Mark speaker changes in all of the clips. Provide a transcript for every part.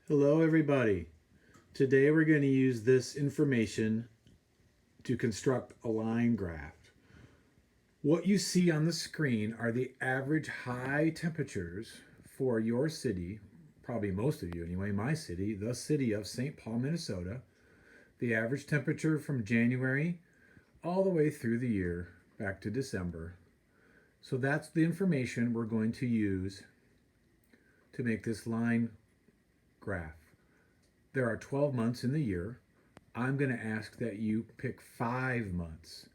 Speaker 1: Hello everybody. Today we're going to use this information to construct a line graph. What you see on the screen are the average high temperatures for your city, probably most of you anyway, my city, the city of St. Paul, Minnesota. The average temperature from January all the way through the year back to December. So that's the information we're going to use to make this line graph. There are 12 months in the year. I'm going to ask that you pick 5 months.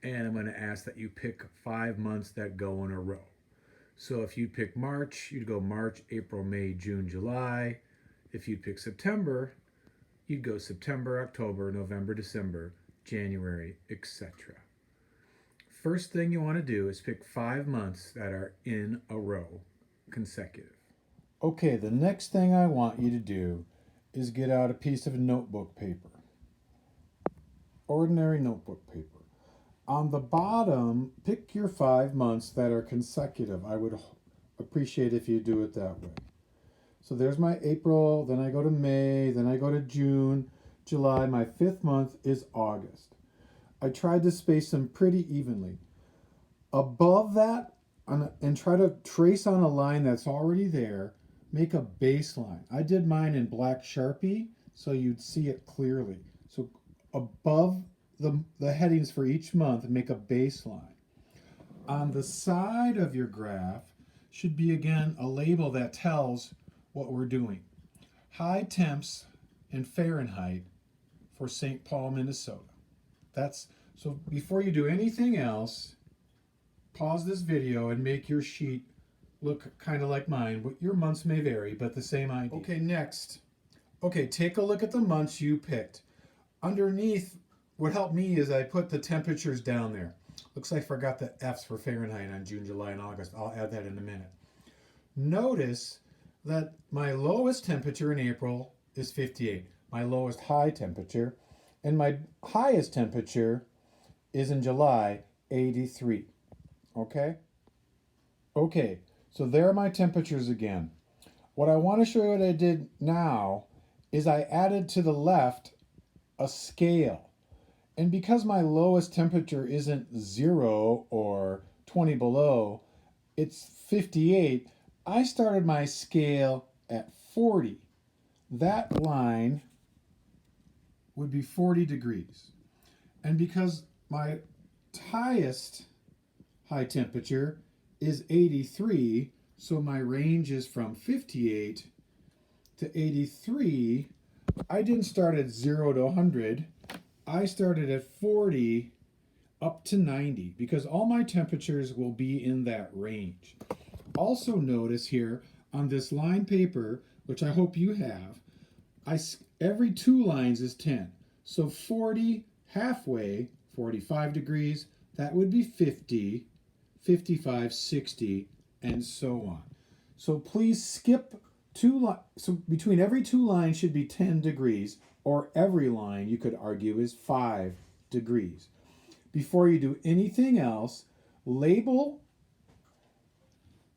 Speaker 1: And I'm going to ask that you pick 5 months that go in a row. So if you pick March, you'd go March, April, May, June, July. If you pick September, you'd go September, October, November, December, January, etc. First thing you want to do is pick 5 months that are in a row, consecutive. Okay, the next thing I want you to do is get out a piece of notebook paper. Ordinary notebook paper. On the bottom, pick your 5 months that are consecutive. I would appreciate if you do it that way. So there's my April, then I go to May, then I go to June, July. My 5th month is August. I tried to space them pretty evenly. Above that, and try to trace on a line that's already there, make a baseline. I did mine in black Sharpie so you'd see it clearly. So above the headings for each month, make a baseline. On the side of your graph should be again a label that tells what we're doing. High temps in Fahrenheit for St. Paul, Minnesota. So before you do anything else, pause this video and make your sheet look kind of like mine. Your months may vary, but the same idea. Okay, next. Okay, take a look at the months you picked. Underneath, what helped me is I put the temperatures down there. Looks like I forgot the F's for Fahrenheit on June, July, and August. I'll add that in a minute. Notice that my lowest temperature in April is 58, my lowest high temperature, and my highest temperature is in July, 83. Okay? Okay, so there are my temperatures again. What I want to show you what I did now is I added to the left a scale. And because my lowest temperature isn't 0 or 20 below, it's 58, I started my scale at 40. That line would be 40 degrees. And because my highest high temperature is 83, so my range is from 58 to 83, I didn't start at 0 to 100. I started at 40 up to 90 because all my temperatures will be in that range. Also notice here on this line paper, which I hope you have, every 2 lines is 10. So 40 halfway, 45 degrees, that would be 50, 55, 60, and so on. So please skip 2 lines. So between every 2 lines should be 10 degrees, or every line you could argue is 5 degrees. Before you do anything else, label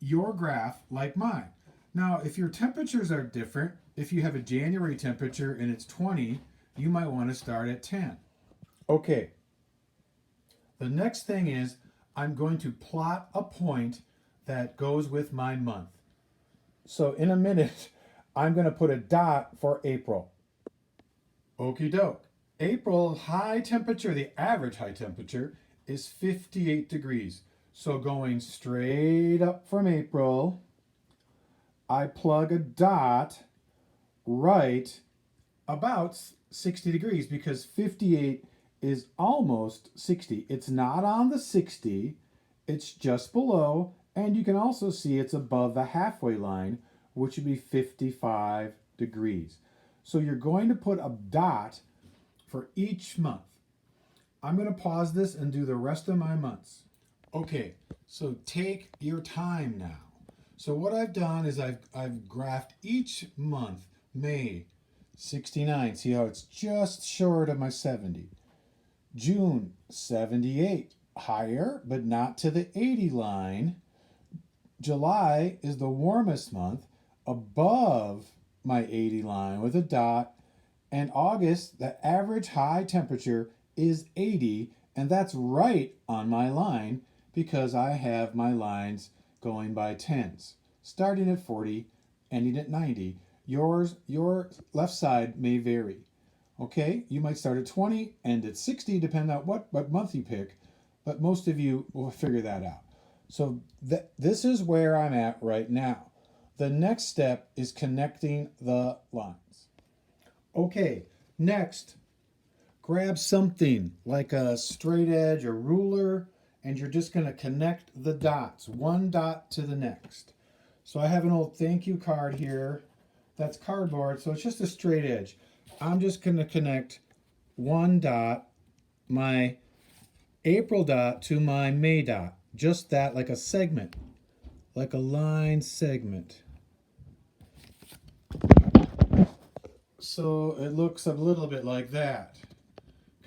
Speaker 1: your graph like mine. Now, if your temperatures are different, if you have a January temperature and it's 20, you might want to start at 10. Okay. The next thing is I'm going to plot a point that goes with my month. So in a minute, I'm going to put a dot for April. Okie doke. April high temperature, the average high temperature, is 58 degrees. So going straight up from April, I plug a dot right about 60 degrees because 58 is almost 60. It's not on the 60, it's just below, and you can also see it's above the halfway line, which would be 55 degrees. So you're going to put a dot for each month. I'm going to pause this and do the rest of my months. Okay, so take your time now. So what I've done is I've graphed each month. May, 69. See how it's just short of my 70. June, 78. Higher, but not to the 80 line. July is the warmest month, above my 80 line with a dot. And August, the average high temperature is 80, and that's right on my line because I have my lines going by tens, starting at 40, ending at 90. Your left side may vary. Okay, you might start at 20, end at 60, depending on what month you pick, but most of you will figure that out. So this is where I'm at right now. The next step is connecting the lines. Okay, next, grab something like a straight edge, a ruler, and you're just going to connect the dots, one dot to the next. So I have an old thank you card here. That's cardboard, so it's just a straight edge. I'm just going to connect one dot, my April dot to my May dot. Just that, like a segment, like a line segment. So it looks a little bit like that.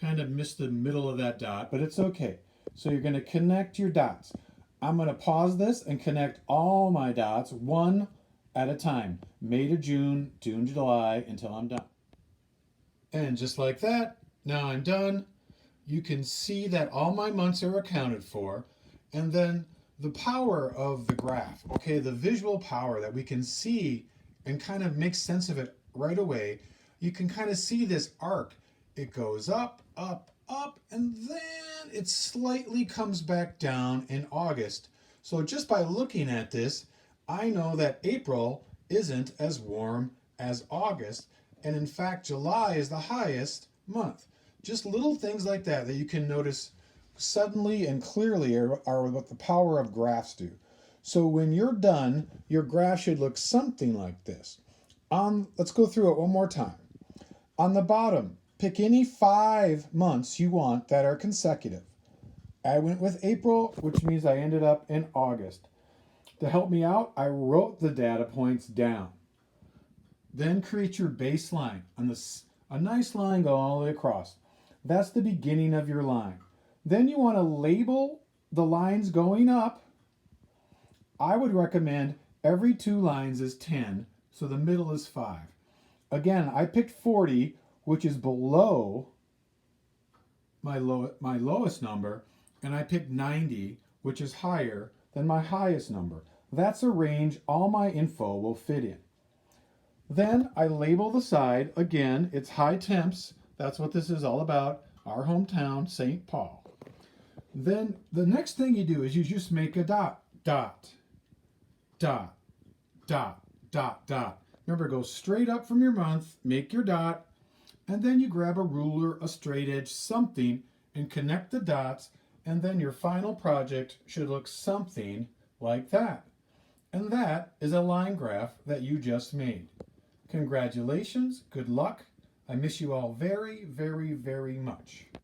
Speaker 1: Kind of missed the middle of that dot, but it's okay. So you're going to connect your dots. I'm going to pause this and connect all my dots one at a time. May to June, June to July, until I'm done. And just like that, now I'm done. You can see that all my months are accounted for. And then the power of the graph, okay, the visual power that we can see and kind of make sense of it right away. You can kind of see this arc. It goes up, up, up, and then it slightly comes back down in August. So just by looking at this, I know that April isn't as warm as August. And in fact, July is the highest month. Just little things like that that you can notice suddenly and clearly are what the power of graphs do. So when you're done, your graph should look something like this. Let's go through it one more time. On the bottom, pick any 5 months you want that are consecutive. I went with April, which means I ended up in August. To help me out, I wrote the data points down. Then create your baseline on a nice line going all the way across. That's the beginning of your line. Then you want to label the lines going up. I would recommend every 2 lines is 10, so the middle is 5. Again, I picked 40, which is below my lowest number, and I picked 90, which is higher than my highest number. That's a range all my info will fit in. Then I label the side. Again, it's high temps. That's what this is all about. Our hometown, St. Paul. Then the next thing you do is you just make a dot, dot, dot, dot, dot, dot. Remember, go straight up from your month, make your dot, and then you grab a ruler, a straight edge, something, and connect the dots, and then your final project should look something like that. And that is a line graph that you just made. Congratulations, good luck. I miss you all very, very, very much.